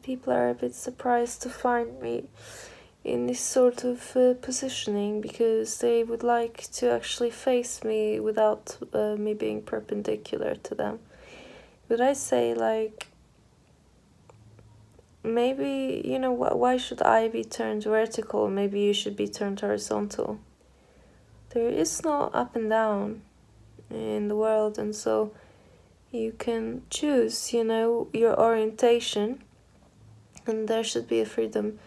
People are a bit surprised to find me in this sort of positioning, because they would like to actually face me without me being perpendicular to them. But I say, like, maybe, why should I be turned vertical? Maybe you should be turned horizontal. There is no up and down in the world, and so you can choose, your orientation, and there should be a freedom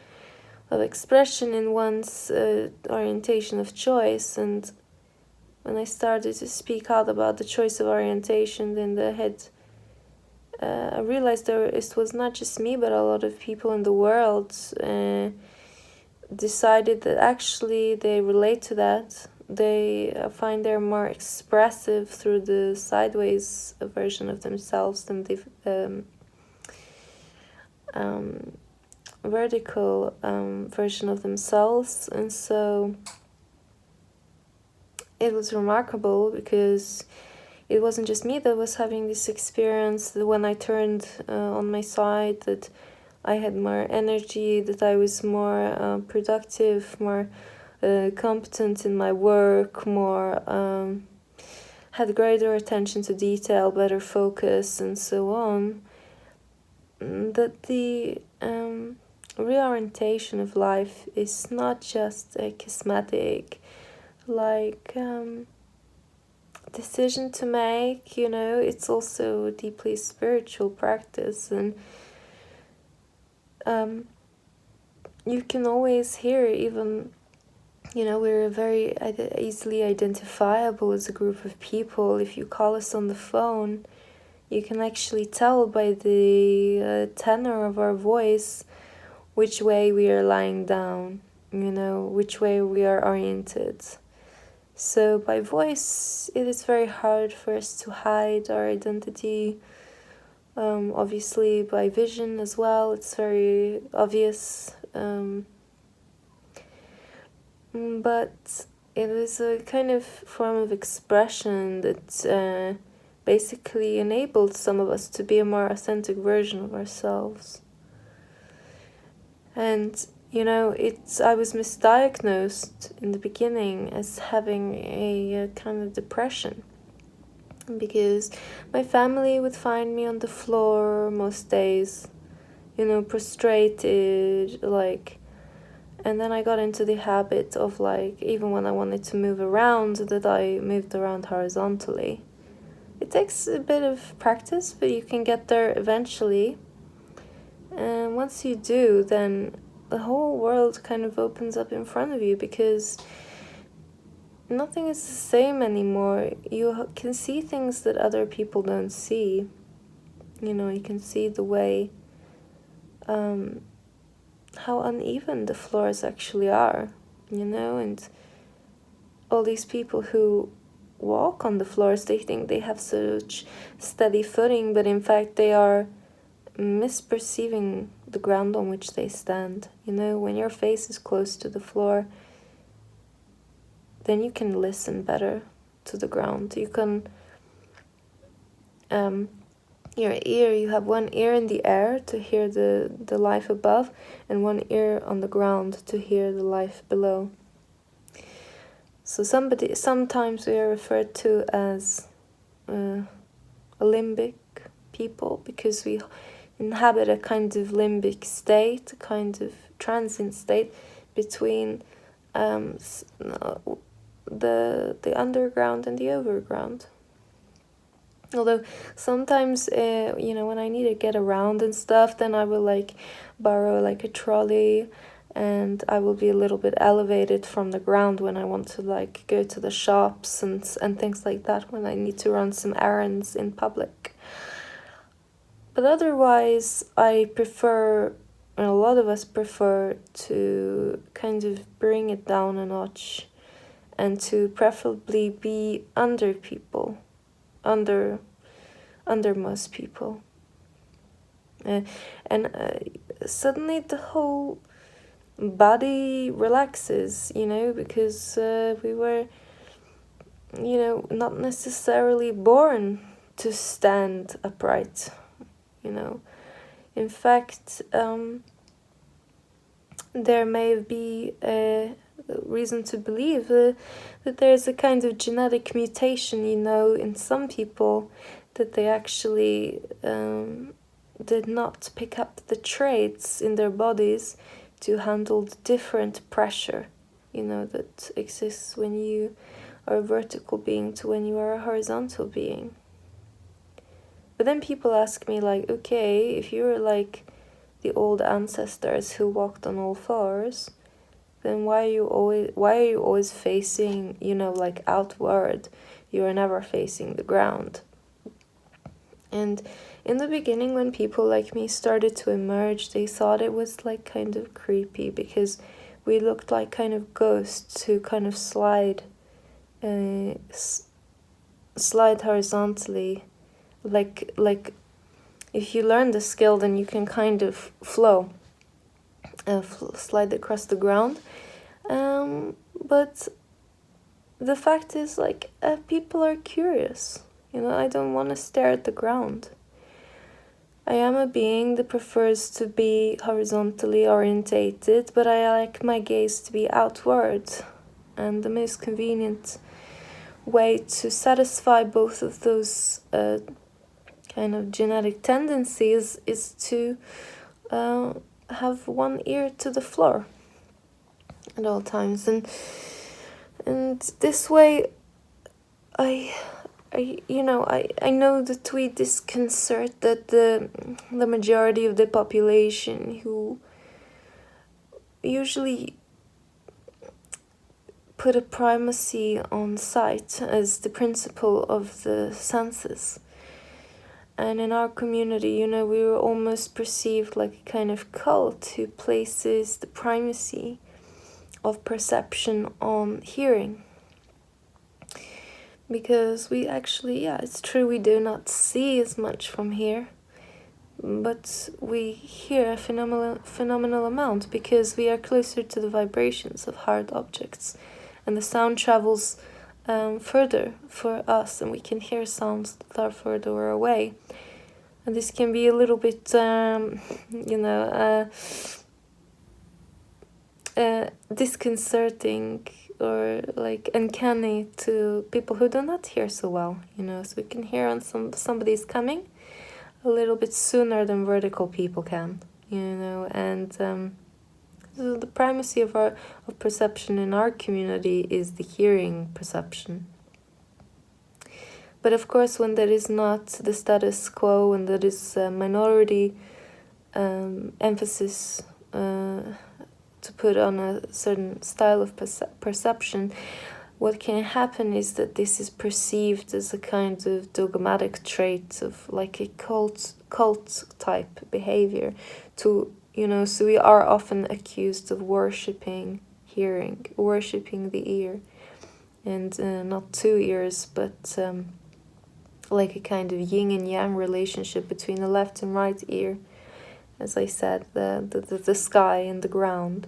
of expression in one's orientation of choice. And when I started to speak out about the choice of orientation in the head, I realized it was not just me, but a lot of people in the world decided that actually they relate to that. They find they're more expressive through the sideways version of themselves than the vertical version of themselves. And so it was remarkable, because it wasn't just me that was having this experience, that when I turned on my side, that I had more energy, that I was more productive, more competent in my work, more had greater attention to detail, better focus, and so on. That the reorientation of life is not just a cosmetic, like, decision to make, it's also a deeply spiritual practice. And you can always hear, even, we're very easily identifiable as a group of people. If you call us on the phone, you can actually tell by the tenor of our voice which way we are lying down, which way we are oriented. So by voice, it is very hard for us to hide our identity. Obviously by vision as well, it's very obvious. But it is a kind of form of expression that basically enabled some of us to be a more authentic version of ourselves. And I was misdiagnosed in the beginning as having a kind of depression, because my family would find me on the floor most days, prostrated, like, and then I got into the habit of, like, even when I wanted to move around, that I moved around horizontally. It takes a bit of practice, but you can get there eventually. And once you do, then the whole world kind of opens up in front of you, because nothing is the same anymore. You can see things that other people don't see. You can see the way, how uneven the floors actually are, and all these people who walk on the floors, they think they have such steady footing, but in fact they are misperceiving the ground on which they stand. When your face is close to the floor, then you can listen better to the ground. You can, you have one ear in the air to hear the life above, and one ear on the ground to hear the life below. So sometimes we are referred to as limbic people, because we inhabit a kind of limbic state, a kind of transient state between the underground and the overground. Although sometimes, when I need to get around and stuff, then I will, like, borrow, like, a trolley, and I will be a little bit elevated from the ground when I want to, like, go to the shops and things like that, when I need to run some errands in public. But otherwise, I prefer, and a lot of us prefer, to kind of bring it down a notch, and to preferably be under people, under most people. And suddenly the whole body relaxes, because we were, not necessarily born to stand upright, In fact, there may be a reason to believe that there's a kind of genetic mutation, in some people, that they actually did not pick up the traits in their bodies to handle the different pressure, that exists when you are a vertical being to when you are a horizontal being. But then people ask me, like, okay, if you're like the old ancestors who walked on all fours, then why are you always facing, like outward? You are never facing the ground. And in the beginning, when people like me started to emerge, they thought it was like kind of creepy because we looked like kind of ghosts who kind of slide horizontally, like if you learn the skill, then you can kind of flow, slide across the ground. But the fact is, like, people are curious. I don't want to stare at the ground. I am a being that prefers to be horizontally orientated, but I like my gaze to be outward. And the most convenient way to satisfy both of those kind of genetic tendencies is to have one ear to the floor at all times. And this way, I know that we disconcert that the majority of the population who usually put a primacy on sight as the principle of the senses. And in our community, we were almost perceived like a kind of cult who places the primacy of perception on hearing. Because we actually, it's true, we do not see as much from here, but we hear a phenomenal amount because we are closer to the vibrations of hard objects, and the sound travels further for us, and we can hear sounds that are further away. And this can be a little bit, disconcerting or like uncanny to people who do not hear so well, so we can hear on somebody's coming a little bit sooner than vertical people can, and so the primacy of perception in our community is the hearing perception. But of course, when there is not the status quo, when there is a minority emphasis to put on a certain style of perception, what can happen is that this is perceived as a kind of dogmatic trait of like a cult type behavior so we are often accused of worshipping hearing, worshipping the ear, and not two ears, but like a kind of yin and yang relationship between the left and right ear. As I said, the sky and the ground.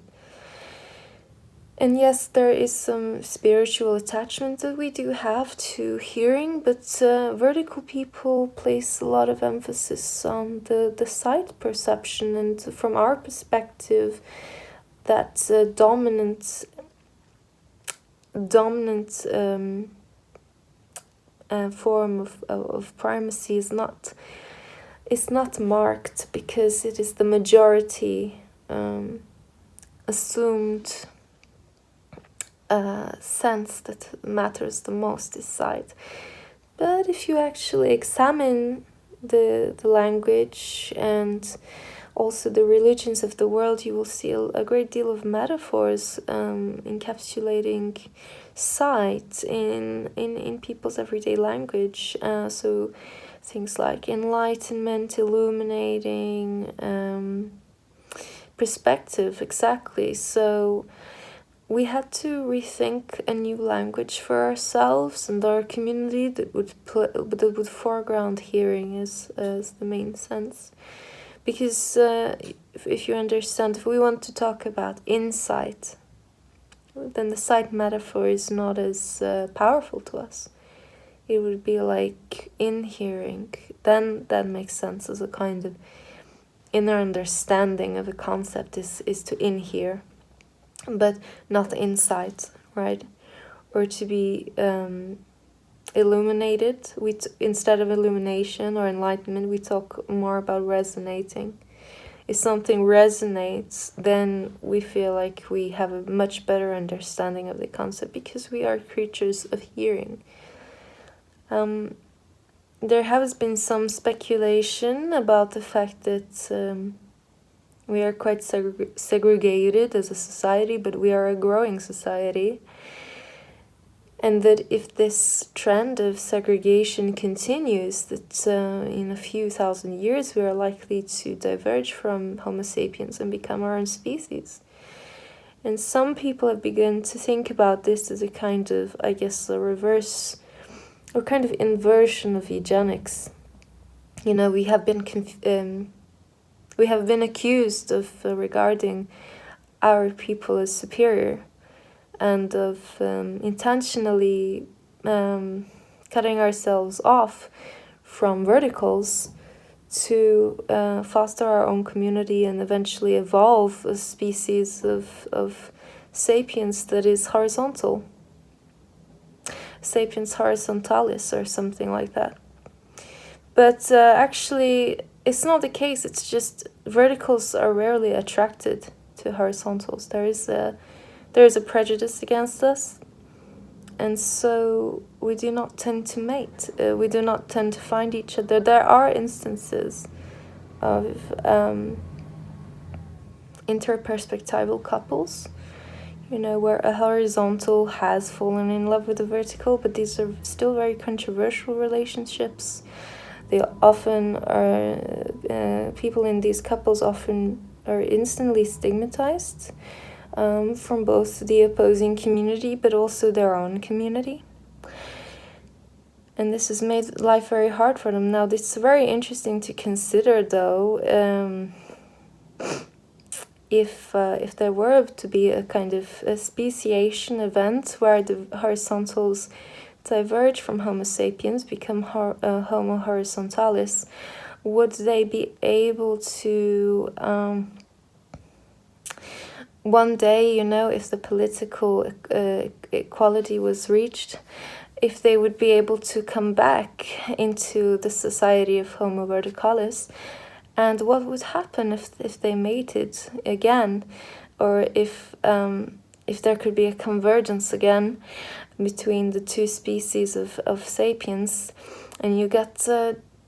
And yes, there is some spiritual attachment that we do have to hearing, but vertical people place a lot of emphasis on the sight perception, and from our perspective, that dominant form of primacy is not marked because it is the majority assumed sense that matters the most is sight. But if you actually examine the language and also the religions of the world, you will see a great deal of metaphors encapsulating sight in people's everyday language. So things like enlightenment, illuminating, perspective, exactly. So we had to rethink a new language for ourselves and our community that would foreground hearing as the main sense. Because if you understand, if we want to talk about insight, then the sight metaphor is not as powerful to us. It would be like in hearing. Then that makes sense as a kind of inner understanding of a concept is to inhere, but not insight, right? Or to be illuminated. Instead of illumination or enlightenment, we talk more about resonating. If something resonates, then we feel like we have a much better understanding of the concept, because we are creatures of hearing. There has been some speculation about the fact that we are quite segregated as a society, but we are a growing society. And that if this trend of segregation continues, that in a few thousand years we are likely to diverge from Homo sapiens and become our own species. And some people have begun to think about this as a kind of, I guess, a reverse or kind of inversion of eugenics. You know, we have been accused of regarding our people as superior, and of intentionally cutting ourselves off from verticals to foster our own community and eventually evolve a species of sapiens that is horizontal. Sapiens horizontalis or something like that. But actually, it's not the case. It's just verticals are rarely attracted to horizontals. There is a prejudice against us, and so we do not tend to mate. We do not tend to find each other. There are instances of interperspectival couples, you know, where a horizontal has fallen in love with a vertical, but these are still very controversial relationships. They often are, people in these couples often are instantly stigmatized from both the opposing community but also their own community. And this has made life very hard for them. Now, this is very interesting to consider, though, if there were to be a kind of a speciation event where the horizontals diverge from Homo sapiens, become Homo Horizontalis, would they be able to one day, you know, if the political equality was reached, if they would be able to come back into the society of Homo Verticalis, and what would happen if they mated again, or if there could be a convergence again between the two species of sapiens, and you get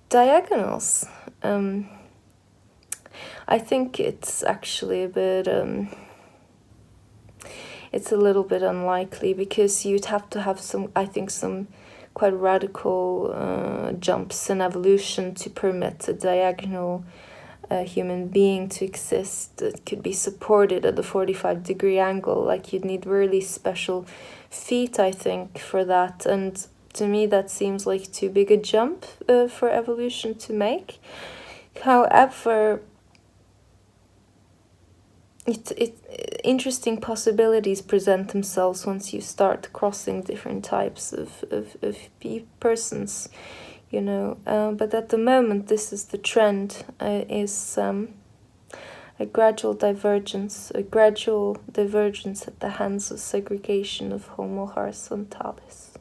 diagonals. I think it's actually a bit it's a little bit unlikely, because you'd have to have some quite radical jumps in evolution to permit a diagonal human being to exist that could be supported at a 45-degree angle. Like, you'd need really special feet, I think, for that. And to me, that seems like too big a jump for evolution to make. However, interesting possibilities present themselves once you start crossing different types of persons, you know. But at the moment, this is the trend, is a gradual divergence at the hands of segregation of Homo horizontalis.